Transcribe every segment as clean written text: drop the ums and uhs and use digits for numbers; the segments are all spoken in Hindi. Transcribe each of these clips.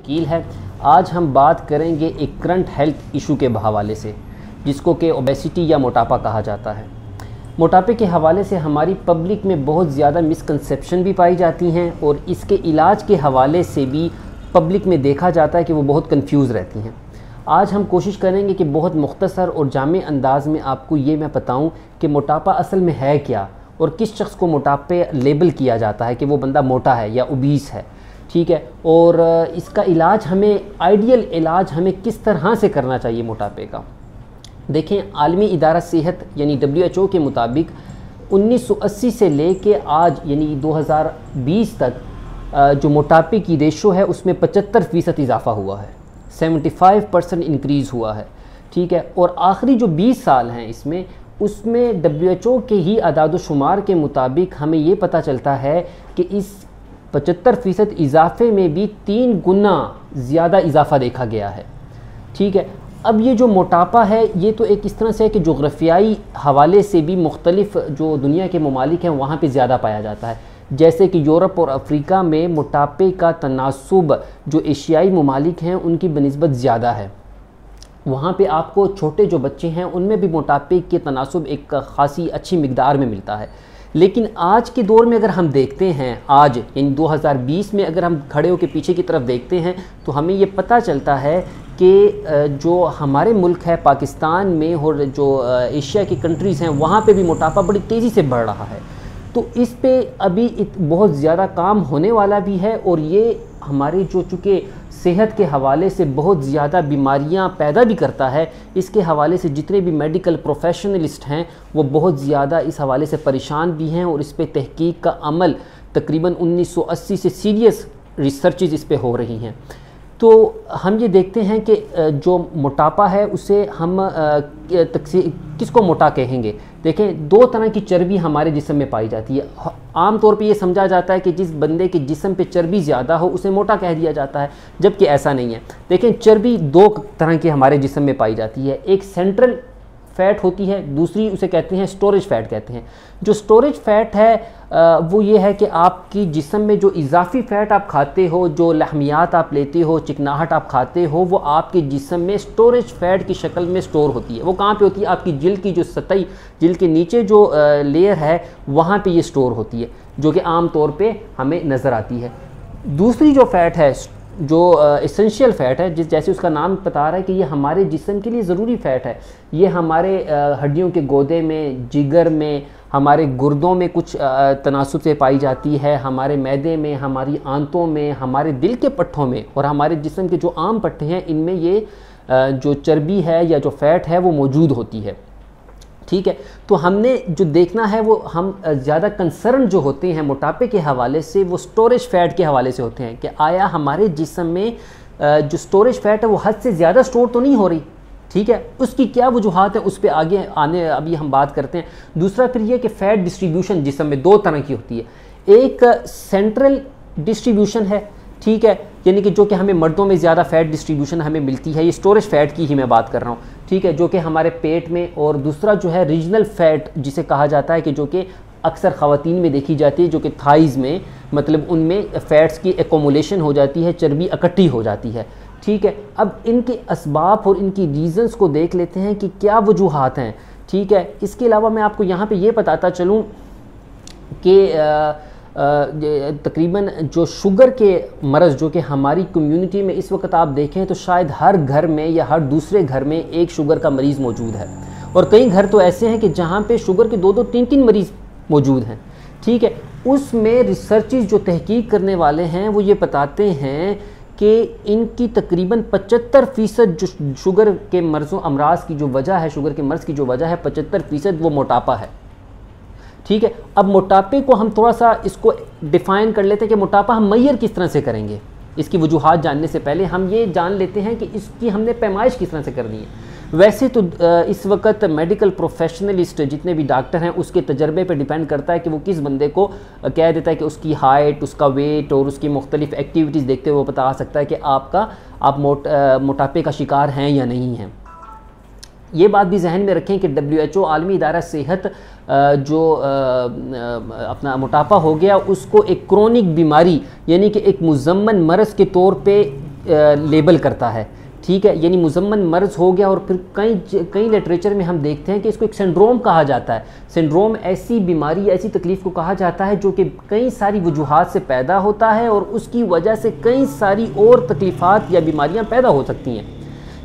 वकील है। आज हम बात करेंगे एक करंट हेल्थ इशू के हवाले से, जिसको कि ओबेसिटी या मोटापा कहा जाता है। मोटापे के हवाले से हमारी पब्लिक में बहुत ज़्यादा मिसकंसेप्शन भी पाई जाती हैं और इसके इलाज के हवाले से भी पब्लिक में देखा जाता है कि वो बहुत कंफ्यूज रहती हैं। आज हम कोशिश करेंगे कि बहुत मुख्तसर और जामे अंदाज में आपको ये मैं बताऊं कि मोटापा असल में है क्या और किस शख्स को मोटापे लेबल किया जाता है कि वो बंदा मोटा है या ओबीस है, ठीक है, और इसका इलाज हमें, आइडियल इलाज हमें किस तरह से करना चाहिए मोटापे का। देखें, आलमी इदारा सेहत यानी WHO के मुताबिक 1980 से लेके आज यानी 2020 तक जो मोटापे की रेशो है उसमें 75% इजाफा हुआ है, 75% इंक्रीज़ हुआ है, ठीक है। और आखिरी जो 20 साल हैं उसमें WHO के ही अदाद-ओ-शुमार के मुताबिक हमें ये पता चलता है कि इस 75% इजाफे में भी 3 गुना ज़्यादा इजाफा देखा गया है, ठीक है। अब ये जो मोटापा है ये तो एक इस तरह से है कि जोग्राफियाई हवाले से भी मुख्तलिफ जो दुनिया के ममालिक हैं वहाँ पे ज़्यादा पाया जाता है। जैसे कि यूरोप और अफ्रीका में मोटापे का तनासुब जो एशियाई ममालिक हैं उनकी बनिस्बत ज़्यादा है। वहाँ पे आपको छोटे जो बच्चे हैं उनमें भी मोटापे के तनासुब एक ख़ासी अच्छी मिकदार में मिलता है। लेकिन आज के दौर में अगर हम देखते हैं, आज यानी 2020 में अगर हम खड़े होकर पीछे की तरफ देखते हैं तो हमें ये पता चलता है कि जो हमारे मुल्क है पाकिस्तान में और जो एशिया की कंट्रीज़ हैं वहाँ पे भी मोटापा बड़ी तेज़ी से बढ़ रहा है। तो इस पे अभी बहुत ज़्यादा काम होने वाला भी है और ये हमारे जो चूँकि सेहत के हवाले से बहुत ज़्यादा बीमारियां पैदा भी करता है, इसके हवाले से जितने भी मेडिकल प्रोफेशनलिस्ट हैं वो बहुत ज़्यादा इस हवाले से परेशान भी हैं और इस पे तहकीक का अमल तकरीबन 1980 से सीरियस रिसर्चेज इस पे हो रही हैं। तो हम ये देखते हैं कि जो मोटापा है उसे हम किसको मोटा कहेंगे। देखें, 2 तरह की चर्बी हमारे जिस्म में पाई जाती है। आम तौर पे ये समझा जाता है कि जिस बंदे के जिस्म पे चर्बी ज़्यादा हो उसे मोटा कह दिया जाता है, जबकि ऐसा नहीं है। देखें, चर्बी 2 तरह की हमारे जिस्म में पाई जाती है। एक सेंट्रल फ़ैट होती है, दूसरी उसे कहते हैं स्टोरेज फ़ैट कहते हैं। जो स्टोरेज फ़ैट है वो ये है कि आपकी जिस्म में जो इजाफी फ़ैट आप खाते हो, जो लहमियात आप लेते हो, चिकनाहट आप खाते हो, वो आपके जिस्म में स्टोरेज फ़ैट की शक्ल में स्टोर होती है। वो कहाँ पे होती है? आपकी जिल्द की जो सतह, जिल्द के नीचे जो लेयर है वहाँ पे ये स्टोर होती है, जो कि आम तौर पे हमें नज़र आती है। दूसरी जो फ़ैट है, जो एसेंशियल फ़ैट है, जैसे उसका नाम बता रहा है कि ये हमारे जिस्म के लिए ज़रूरी फ़ैट है। ये हमारे हड्डियों के गोदे में, जिगर में, हमारे गुर्दों में कुछ तनासुब से पाई जाती है, हमारे मैदे में, हमारी आंतों में, हमारे दिल के पट्ठों में और हमारे जिस्म के जो आम पट्टे हैं इनमें ये जो चर्बी है या जो फ़ैट है वो मौजूद होती है, ठीक है। तो हमने जो देखना है वो हम ज़्यादा कंसर्न जो होते हैं मोटापे के हवाले से वो स्टोरेज फ़ैट के हवाले से होते हैं कि आया हमारे जिस्म में जो स्टोरेज फ़ैट है वो हद से ज़्यादा स्टोर तो नहीं हो रही, ठीक है। उसकी क्या वजूहात है उस पर आगे अभी हम बात करते हैं। दूसरा फिर ये कि फ़ैट डिस्ट्रीब्यूशन जिस्म में 2 तरह की होती है। एक सेंट्रल डिस्ट्रीब्यूशन है, ठीक है, यानी कि जो कि हमें मर्दों में ज़्यादा फ़ैट डिस्ट्रीब्यूशन हमें मिलती है, ये स्टोरेज फ़ैट की ही मैं बात कर रहा हूँ, ठीक है, जो कि हमारे पेट में। और दूसरा जो है रीजनल फ़ैट जिसे कहा जाता है कि जो कि अक्सर ख़वातीन में देखी जाती है, जो कि थाइज़ में, मतलब उनमें फ़ैट्स की एकोमुलेशन हो जाती है, चर्बी इकट्ठी हो जाती है, ठीक है। अब इनके असबाब और इनकी रीज़न्स को देख लेते हैं कि क्या वजूहात हैं, ठीक है। इसके अलावा मैं आपको यहाँ पे ये बताता चलूँ कि तकरीबन जो शुगर के मरज़ जो कि हमारी कम्युनिटी में इस वक्त आप देखें तो शायद हर घर में या हर दूसरे घर में एक शुगर का मरीज़ मौजूद है और कई घर तो ऐसे हैं कि जहाँ पे शुगर के 2-2, 3-3 मरीज़ मौजूद हैं, ठीक है। उसमें रिसर्चेस जो तहकीक करने वाले हैं वो ये बताते हैं कि इनकी तकरीबन 75% जो शुगर के मर्ज़ों अमराज की जो वजह है, शुगर के मर्ज़ की जो वजह है 75% वो मोटापा है, ठीक है। अब मोटापे को हम थोड़ा सा इसको डिफ़ाइन कर लेते हैं कि मोटापा हम मैयर किस तरह से करेंगे। इसकी वजूहात जानने से पहले हम ये जान लेते हैं कि इसकी हमने पैमाइश किस तरह से करनी है। वैसे तो इस वक्त मेडिकल प्रोफेशनलिस्ट जितने भी डॉक्टर हैं उसके तजर्बे पे डिपेंड करता है कि वो किस बंदे को कह देता है कि उसकी हाइट, उसका वेट और उसकी मुख्तलिफ एक्टिविटीज़ देखते हुए वो बता सकता है कि आप मोटापे का शिकार हैं या नहीं हैं। ये बात भी जहन में रखें कि WHO आलमी इदारा सेहत जो अपना मोटापा हो गया उसको एक क्रोनिक बीमारी यानी कि एक मुज़म्मन मरज़ के तौर पे लेबल करता है, ठीक है, यानी मुज़म्मन मर्ज़ हो गया। और फिर कई लिटरेचर में हम देखते हैं कि इसको एक सिंड्रोम कहा जाता है। सिंड्रोम ऐसी बीमारी, ऐसी तकलीफ़ को कहा जाता है जो कि कई सारी वजूहात से पैदा होता है और उसकी वजह से कई सारी और तकलीफ़ात या बीमारियां पैदा हो सकती हैं,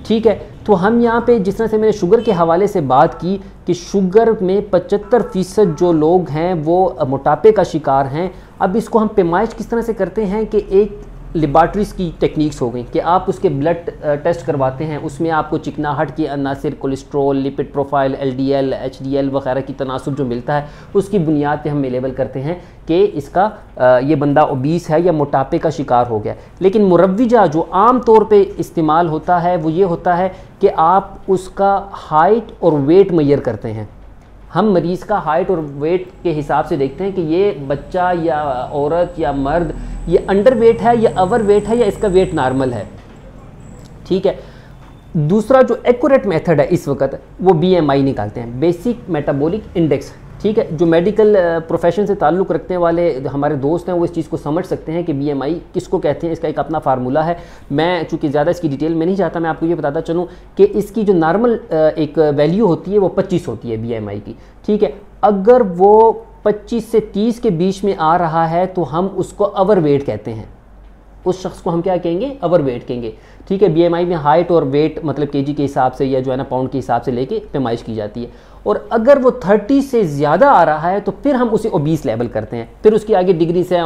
ठीक है। तो हम यहाँ पे जिस तरह से मैंने शुगर के हवाले से बात की कि शुगर में 75% जो लोग हैं वो मोटापे का शिकार हैं। अब इसको हम पैमाइश किस तरह से करते हैं कि एक लेबॉर्ट्रीज़ की टेक्निक्स हो गई कि आप उसके ब्लड टेस्ट करवाते हैं, उसमें आपको चिकनाहट की अनासर, cholesterol, lipid profile, LDL, HDL वगैरह की तनासुब जो मिलता है उसकी बुनियाद पे हम लेबल करते हैं कि इसका ये बंदा ओबीस है या मोटापे का शिकार हो गया। लेकिन मुरव्विजा जो आम तौर पे इस्तेमाल होता है वो ये होता है कि आप उसका हाइट और वेट मेजर करते हैं। हम मरीज़ का हाइट और वेट के हिसाब से देखते हैं कि ये बच्चा या औरत या मर्द ये अंडर वेट है या ओवर वेट है या इसका वेट नॉर्मल है, ठीक है। दूसरा जो एक्यूरेट मेथड है इस वक्त वो BMI निकालते हैं, बेसिक मेटाबॉलिक इंडेक्स, ठीक है। जो मेडिकल प्रोफेशन से ताल्लुक़ रखने वाले हमारे दोस्त हैं वो इस चीज़ को समझ सकते हैं कि BMI किसको कहते हैं, इसका एक अपना फार्मूला है। मैं चूँकि ज़्यादा इसकी डिटेल में नहीं चाहता, मैं आपको ये बताता चलूँ कि इसकी जो नॉर्मल एक वैल्यू होती है वो 25 होती है BMI की, ठीक है। अगर वो 25 से 30 के बीच में आ रहा है तो हम उसको ओवर वेट कहते हैं, उस शख्स को हम क्या कहेंगे, ओवर वेट कहेंगे, ठीक है। BMI में हाइट और वेट मतलब केजी के हिसाब से या जो है ना पाउंड के हिसाब से लेके पैमाइश की जाती है। और अगर वो 30 से ज़्यादा आ रहा है तो फिर हम उसे ओबीस लेवल करते हैं। फिर उसकी आगे डिग्री से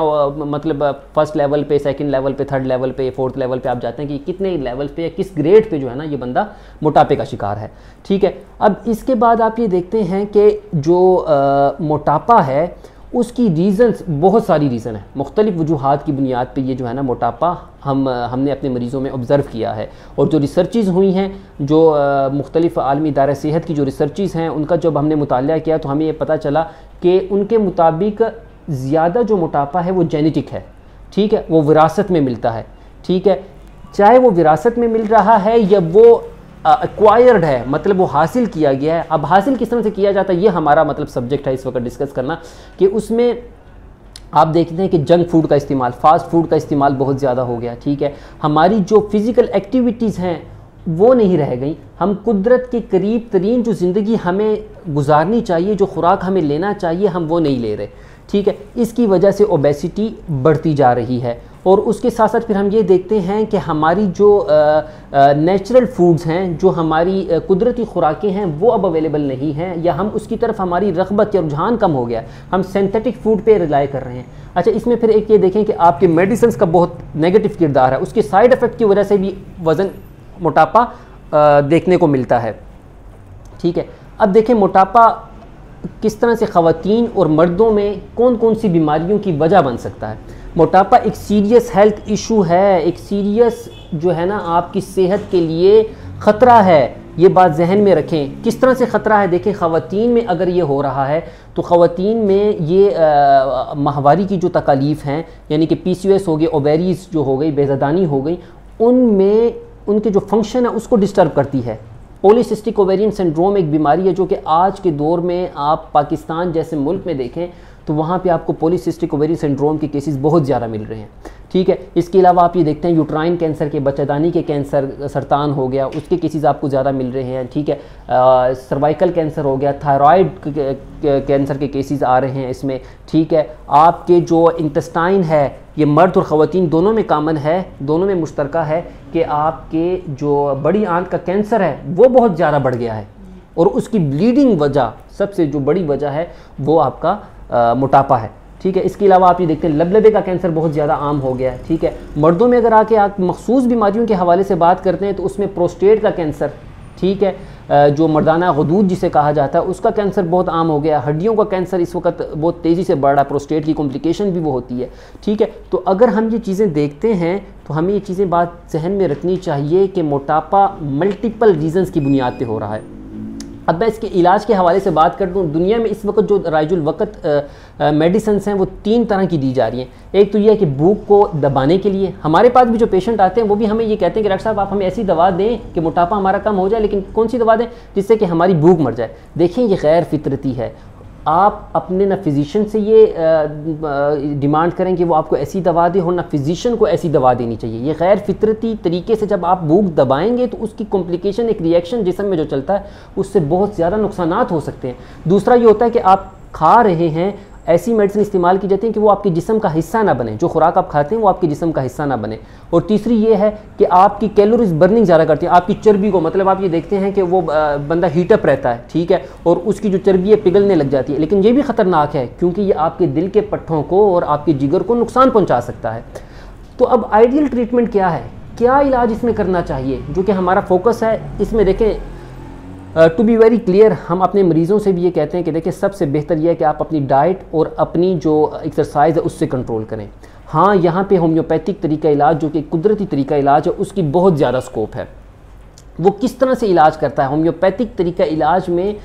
मतलब फर्स्ट लेवल पे, सेकंड लेवल पे, थर्ड लेवल पे, फोर्थ लेवल पे आप जाते हैं कि कितने लेवल पे या किस ग्रेड पे जो है ना ये बंदा मोटापे का शिकार है, ठीक है। अब इसके बाद आप ये देखते हैं कि जो मोटापा है उसकी रीज़न्स बहुत सारी रीज़न है, मुख्तलिफ़ वजूहात की बुनियाद पे ये जो है ना मोटापा हमने अपने मरीज़ों में ऑब्ज़र्व किया है। और जो रिसर्चेज़ हुई हैं, जो मुख्तलिफ़ आलमी इदारे सेहत की जो रिसर्चेज़ हैं उनका जब हमने मुतालिया किया तो हमें ये पता चला कि उनके मुताबिक ज़्यादा जो मोटापा है वो जेनेटिक है, ठीक है, वो विरासत में मिलता है, ठीक है। चाहे वो विरासत में मिल रहा है या वो एक्वायर्ड है, मतलब वो हासिल किया गया है। अब हासिल किस तरह से किया जाता है ये हमारा मतलब सब्जेक्ट है इस वक्त डिस्कस करना, कि उसमें आप देखते हैं कि जंक फूड का इस्तेमाल, फास्ट फूड का इस्तेमाल बहुत ज़्यादा हो गया, ठीक है। हमारी जो फिज़िकल एक्टिविटीज़ हैं वो नहीं रह गई, हम कुदरत के करीब तरीन जो ज़िंदगी हमें गुजारनी चाहिए, जो खुराक हमें लेना चाहिए, हम वो नहीं ले रहे, ठीक है। इसकी वजह से ओबेसिटी बढ़ती जा रही है। और उसके साथ साथ फिर हम ये देखते हैं कि हमारी जो नेचुरल फूड्स हैं, जो हमारी कुदरती खुराकें हैं वो अब अवेलेबल नहीं हैं, या हम उसकी तरफ हमारी रग़बत या रुझान कम हो गया, हम सिंथेटिक फूड पे रिलाई कर रहे हैं। अच्छा, इसमें फिर एक ये देखें कि आपके मेडिसिन का बहुत नेगेटिव किरदार है, उसके साइड इफ़ेक्ट की वजह से भी वज़न मोटापा देखने को मिलता है, ठीक है। अब देखें मोटापा किस तरह से ख़वातीन और मर्दों में कौन कौन सी बीमारियों की वजह बन सकता है। मोटापा एक सीरियस हेल्थ इशू है, एक सीरियस जो है ना आपकी सेहत के लिए ख़तरा है, ये बात जहन में रखें। किस तरह से ख़तरा है, देखें ख़वातीन में अगर ये हो रहा है तो ख़वातीन में ये माहवारी की जो तकालीफ़ हैं, यानी कि PCOS हो गई, ओवेरीज़ जो हो गई, बेज़ादानी हो गई, उनमें उनके जो फंक्शन है उसको डिस्टर्ब करती है। पॉलीसिस्टिक ओवेरियन सिंड्रोम एक बीमारी है जो कि आज के दौर में आप पाकिस्तान जैसे मुल्क में देखें तो वहाँ पे आपको पॉलीसिस्टिक ओवेरियन सिंड्रोम के केसेस बहुत ज़्यादा मिल रहे हैं, ठीक है। इसके अलावा आप ये देखते हैं यूट्राइन कैंसर के, बच्चेदानी के कैंसर, सरतान हो गया, उसके केसेस आपको ज़्यादा मिल रहे हैं, ठीक है। सर्वाइकल कैंसर हो गया, थायराइड कैंसर के केसेस आ रहे हैं इसमें, ठीक है। आपके जो इंटेस्टाइन है ये मर्द और ख़वातीन दोनों में कामन है, दोनों में मुश्तरका है कि आपके जो बड़ी आंत का कैंसर है वो बहुत ज़्यादा बढ़ गया है, और उसकी ब्लीडिंग वजह, सबसे जो बड़ी वजह है वो आपका मोटापा है, ठीक है। इसके अलावा आप ये देखते हैं लबलबे का कैंसर बहुत ज़्यादा आम हो गया है, ठीक है। मर्दों में अगर आके आप मखसूस बीमारियों के हवाले से बात करते हैं तो उसमें प्रोस्टेट का कैंसर, ठीक है, जो मर्दाना गदूद जिसे कहा जाता है उसका कैंसर बहुत आम हो गया। हड्डियों का कैंसर इस वक्त बहुत तेज़ी से बढ़ रहा है, प्रोस्टेट की कॉम्प्लिकेशन भी वो होती है, ठीक है। तो अगर हम ये चीज़ें देखते हैं तो हमें ये चीज़ें बात जहन में रखनी चाहिए कि मोटापा मल्टीपल रीज़न्स की बुनियाद पे हो रहा है। अब मैं इसके इलाज के हवाले से बात कर दूँ, दुनिया में इस वक्त जो राइजुल वक़्त मेडिसिन हैं वो 3 तरह की दी जा रही हैं। एक तो यह है कि भूख को दबाने के लिए, हमारे पास भी जो पेशेंट आते हैं वो भी हमें ये कहते हैं कि डॉक्टर साहब आप हमें ऐसी दवा दें कि मोटापा हमारा कम हो जाए, लेकिन कौन सी दवा दें जिससे कि हमारी भूख मर जाए। देखिए ये गैर फितरती है। आप अपने ना फिजिशियन से ये डिमांड करें कि वो आपको ऐसी दवा दे, और ना फिजिशियन को ऐसी दवा देनी चाहिए। ये गैर फितरती तरीके से जब आप भूख दबाएंगे तो उसकी कॉम्प्लिकेशन, एक रिएक्शन जिस्म में जो चलता है उससे बहुत ज़्यादा नुकसानात हो सकते हैं। दूसरा ये होता है कि आप खा रहे हैं, ऐसी मेडिसिन इस्तेमाल की जाती है कि वो आपके जिस्म का हिस्सा ना बने, जो खुराक आप खाते हैं वो आपके जिस्म का हिस्सा ना बने। और तीसरी ये है कि आपकी कैलोरीज बर्निंग ज़्यादा करती है, आपकी चर्बी को, मतलब आप ये देखते हैं कि वो बंदा हीटअप रहता है, ठीक है, और उसकी जो चर्बी है पिघलने लग जाती है। लेकिन ये भी ख़तरनाक है क्योंकि ये आपके दिल के पट्ठों को और आपके जिगर को नुकसान पहुँचा सकता है। तो अब आइडियल ट्रीटमेंट क्या है, क्या इलाज इसमें करना चाहिए, जो कि हमारा फोकस है इसमें। देखें, टू बी वेरी क्लियर, हम अपने मरीज़ों से भी ये कहते हैं कि देखिए सबसे बेहतर यह है कि आप अपनी डाइट और अपनी जो एक्सरसाइज है उससे कंट्रोल करें। हाँ, यहाँ पे होम्योपैथिक तरीका इलाज, जो कि कुदरती तरीका इलाज है, उसकी बहुत ज़्यादा स्कोप है। वो किस तरह से इलाज करता है? होम्योपैथिक तरीका इलाज में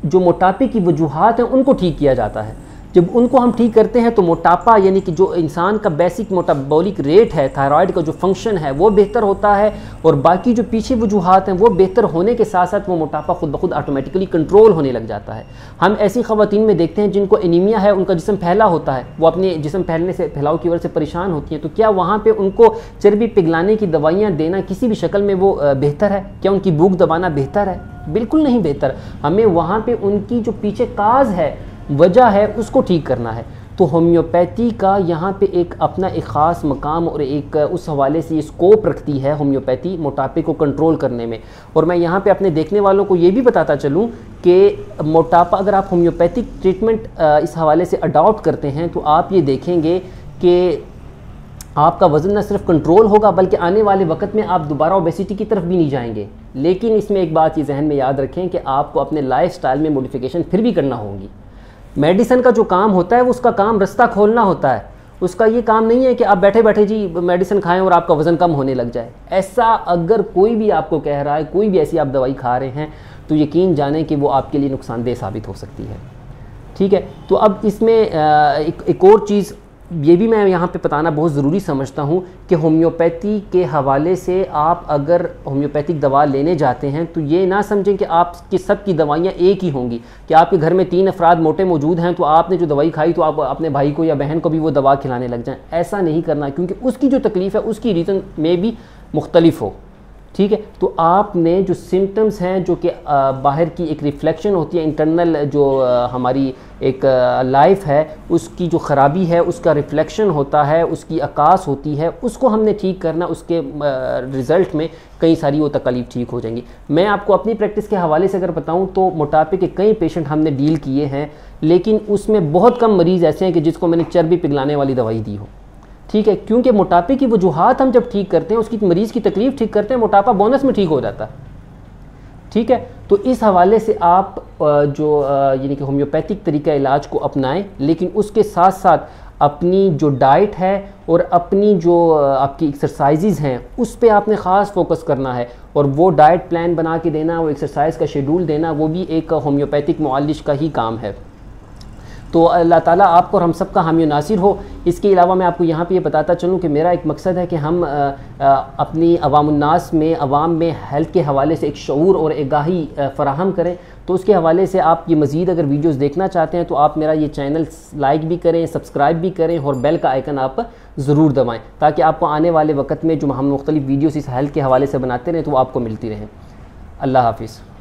जो मोटापे की वजूहात हैं उनको ठीक किया जाता है। जब उनको हम ठीक करते हैं तो मोटापा, यानी कि जो इंसान का बेसिक मोटाबॉलिक रेट है, थायराइड का जो फंक्शन है वो बेहतर होता है, और बाकी जो पीछे वजूहात हैं वो बेहतर होने के साथ साथ वो मोटापा खुद ब खुद ऑटोमेटिकली कंट्रोल होने लग जाता है। हम ऐसी ख़वातीन में देखते हैं जिनको एनीमिया है, उनका जिस्म फैला होता है, वो अपने जिस्म फैलने से, फैलाव की वजह से परेशान होती हैं, तो क्या वहाँ पर उनको चर्बी पिघलाने की दवाइयाँ देना किसी भी शक्ल में वो बेहतर है? क्या उनकी भूख दबाना बेहतर है? बिल्कुल नहीं बेहतर। हमें वहाँ पर उनकी जो पीछे काज है, वजह है, उसको ठीक करना है। तो होम्योपैथी का यहाँ पे एक अपना एक ख़ास मकाम और एक उस हवाले से ये स्कोप रखती है होम्योपैथी मोटापे को कंट्रोल करने में। और मैं यहाँ पे अपने देखने वालों को ये भी बताता चलूँ कि मोटापा, अगर आप होम्योपैथिक ट्रीटमेंट इस हवाले से अडॉप्ट करते हैं तो आप ये देखेंगे कि आपका वज़न न सिर्फ कंट्रोल होगा बल्कि आने वाले वक्त में आप दोबारा ओबेसिटी की तरफ भी नहीं जाएंगे। लेकिन इसमें एक बात ये जहन में याद रखें कि आपको अपने लाइफस्टाइल में मॉडिफिकेशन फिर भी करना होगी। मेडिसिन का जो काम होता है वो उसका काम रास्ता खोलना होता है, उसका ये काम नहीं है कि आप बैठे बैठे जी मेडिसिन खाएं और आपका वज़न कम होने लग जाए। ऐसा अगर कोई भी आपको कह रहा है, कोई भी ऐसी आप दवाई खा रहे हैं, तो यकीन जानें कि वो आपके लिए नुकसानदेह साबित हो सकती है। ठीक है, तो अब इसमें एक और चीज़ ये भी मैं यहाँ पे बताना बहुत ज़रूरी समझता हूँ कि होम्योपैथी के हवाले से आप अगर होम्योपैथिक दवा लेने जाते हैं तो ये ना समझें कि आपकी सब की दवाइयाँ एक ही होंगी, कि आपके घर में 3 अफराद मोटे मौजूद हैं तो आपने जो दवाई खाई तो आप अपने भाई को या बहन को भी वो दवा खिलाने लग जाएं। ऐसा नहीं करना, क्योंकि उसकी जो तकलीफ़ है उसकी रीज़न में भी मुख्तलिफ हो। ठीक है, तो आपने जो सिम्टम्स हैं, जो कि बाहर की एक रिफ्लेक्शन होती है, इंटरनल जो हमारी एक लाइफ है उसकी जो ख़राबी है उसका रिफ्लेक्शन होता है, उसकी अकास होती है, उसको हमने ठीक करना। उसके रिज़ल्ट में कई सारी वो तकलीफ़ ठीक हो जाएंगी। मैं आपको अपनी प्रैक्टिस के हवाले से अगर बताऊं तो मोटापे के कई पेशेंट हमने डील किए हैं, लेकिन उसमें बहुत कम मरीज़ ऐसे हैं कि जिसको मैंने चर्बी पिघलाने वाली दवाई दी हो। ठीक है, क्योंकि मोटापे की वजूहात हम जब ठीक करते हैं, उसकी मरीज़ की तकलीफ़ ठीक करते हैं, मोटापा बोनस में ठीक हो जाता है। ठीक है, तो इस हवाले से आप जो यानी कि होम्योपैथिक तरीका इलाज को अपनाएं, लेकिन उसके साथ साथ अपनी जो डाइट है और अपनी जो आपकी एक्सरसाइजेज़ हैं उस पे आपने ख़ास फोकस करना है, और वो डाइट प्लान बना के देना, वो एक्सरसाइज का शेड्यूल देना, वो भी एक होम्योपैथिक मुआलिज का ही काम है। तो अल्लाह ताला आपको और हम सब का हामी नासिर हो। इसके अलावा मैं आपको यहाँ पे ये बताता चलूँ कि मेरा एक मकसद है कि हम अपनी अवामुन्नास में, अवाम में हेल्थ के हवाले से एक शऊर और आगाही फ़राहम करें। तो उसके हवाले से आप ये मज़ीद अगर वीडियोज़ देखना चाहते हैं तो आप मेरा ये चैनल लाइक भी करें, सब्सक्राइब भी करें और बेल का आइकन आप ज़रूर दबाएँ, ताकि आपको आने वाले वक्त में जो हम मुख्तलिफ़ वीडियोज़ इस हेल्थ के हवाले से बनाते रहें तो वो आपको मिलती रहें। अल्लाह हाफ़िज़।